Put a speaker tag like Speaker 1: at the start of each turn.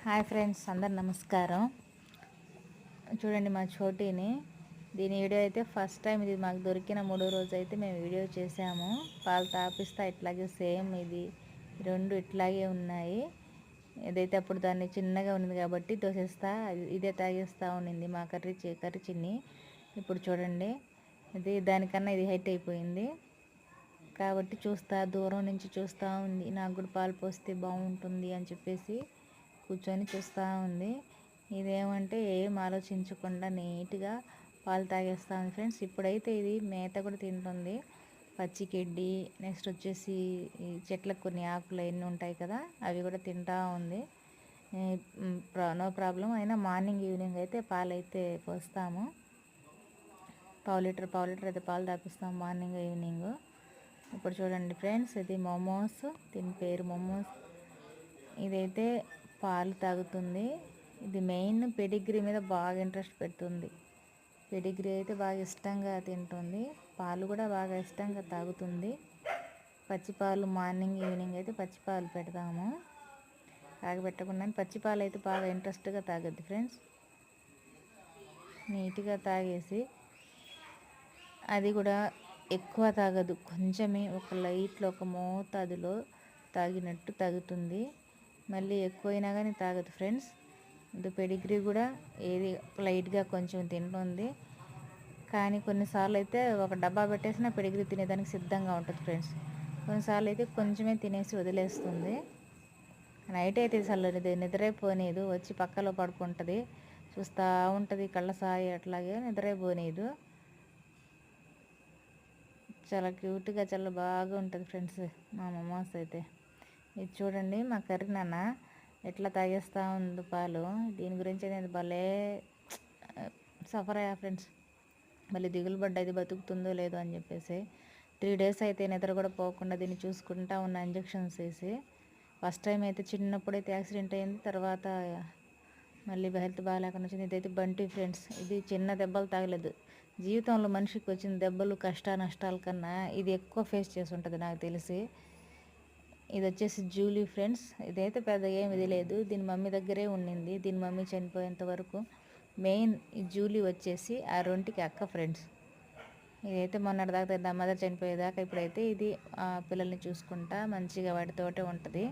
Speaker 1: Hi friends, అందరు నమస్కారం. చూడండి మా చోటీని. దీని వీడియో అయితే ఫస్ట్ టైం, ఇది మాకు దొరికిన 3వ రోజు అయితే మేము వీడియో చేసాము. పాలు తాపిస్తా ఇట్లాగే సేమ్ ఇది రెండు ఇట్లాగే ఉన్నాయి. ఏదైతే అప్పుడు దాన్ని చిన్నగా ఉన్నది కాబట్టి దోసేస్తా ఇదే తాగేస్తూ ఉండింది మా కర్రీ చిన్ని. ఇప్పుడు చూడండి, ఇది దానికన్నా ఇది హైట్ అయిపోయింది కాబట్టి దూరం నుంచి చూస్తూ ఉంది. నాకు కూడా పాలు పోస్తే బాగుంటుంది అని చెప్పేసి కూర్చొని చూస్తూ ఉంది. ఇదేమంటే ఏం ఆలోచించకుండా నీట్గా పాలు తాగేస్తూ ఉంది ఫ్రెండ్స్. ఇప్పుడైతే ఇది మేత కూడా తింటుంది, పచ్చి గడ్డి, నెక్స్ట్ వచ్చేసి ఈ చెట్లకు కొన్ని ఆకులు ఎన్ని ఉంటాయి కదా అవి కూడా తింటూ ఉంది. No problem. అయినా మార్నింగ్ ఈవినింగ్ అయితే పాలు అయితే పోస్తాము. పావు లీటర్ అయితే పాలు తాపిస్తాము మార్నింగ్ ఈవినింగ్. ఇప్పుడు చూడండి ఫ్రెండ్స్, ఇది మోమోస్, దీని పేరు మోమోస్. ఇదైతే పాలు తాగుతుంది. ఇది మెయిన్ పెడిగ్రీ మీద బాగా ఇంట్రెస్ట్ పెడుతుంది. పెడిగ్రీ అయితే బాగా ఇష్టంగా తింటుంది, పాలు కూడా బాగా ఇష్టంగా తాగుతుంది. పచ్చిపాలు మార్నింగ్ ఈవినింగ్ అయితే పచ్చిపాలు పెడతాము, తాగబెట్టకుండా. పచ్చిపాలు అయితే బాగా ఇంట్రెస్ట్గా తాగద్ది ఫ్రెండ్స్. నీట్గా తాగేసి అది కూడా ఎక్కువ తాగదు, కొంచెమే ఒక లైట్లో ఒక మోతాదులో తాగినట్టు తాగుతుంది. మళ్ళీ ఎక్కువైనా కానీ తాగదు ఫ్రెండ్స్. ఇది పెడిగ్రీ కూడా ఏది లైట్గా కొంచెం తింటుంది, కానీ కొన్నిసార్లు అయితే ఒక డబ్బా పెట్టేసినా పెడిగ్రీ తినేదానికి సిద్ధంగా ఉంటుంది ఫ్రెండ్స్. కొన్నిసార్లు అయితే కొంచెమే తినేసి వదిలేస్తుంది. నైట్ అయితే అసలు నిద్రైపోనేదు, వచ్చి పక్కలో పడుకుంటుంది, చూస్తూ ఉంటుంది కళ్ళ సాయి, అట్లాగే నిద్రైపోనేదు. చాలా క్యూట్గా చాలా బాగా ఉంటుంది ఫ్రెండ్స్ మా మమాస్ అయితే. ఇది చూడండి మా కర్రీ నాన్న ఎట్లా తాగేస్తూ ఉంది పాలు. దీని గురించి నేను భలే సఫర్ అయ్యా ఫ్రెండ్స్. మళ్ళీ దిగులు పడ్డా ఇది బతుకుతుందో లేదో అని చెప్పేసి 3 days అయితే నిద్ర కూడా పోకుండా దీన్ని చూసుకుంటా ఉన్న ఇంజెక్షన్స్ వేసి. ఫస్ట్ టైం అయితే చిన్నప్పుడైతే యాక్సిడెంట్ అయింది, తర్వాత మళ్ళీ హెల్త్ బాగాలేకుండా వచ్చింది. ఇదైతే బంటి ఫ్రెండ్స్. ఇది చిన్న దెబ్బలు తాగలేదు. జీవితంలో మనిషికి వచ్చిన దెబ్బలు కష్ట నష్టాల కన్నా ఇది ఎక్కువ ఫేస్ చేసి ఉంటుంది నాకు తెలిసి. ఇది వచ్చేసి జూలీ ఫ్రెండ్స్. ఇదైతే పెద్ద ఏమి ఇది లేదు, దీని మమ్మీ దగ్గరే ఉండింది. దీని మమ్మీ చనిపోయేంత వరకు. మెయిన్ ఈ జూలీ వచ్చేసి ఆ రెంటికి అక్క ఫ్రెండ్స్. ఇదైతే మొన్నటిదాకా మదర్ చనిపోయేదాకా, ఇప్పుడైతే ఇది పిల్లల్ని చూసుకుంటా మంచిగా వాటితోటే ఉంటుంది.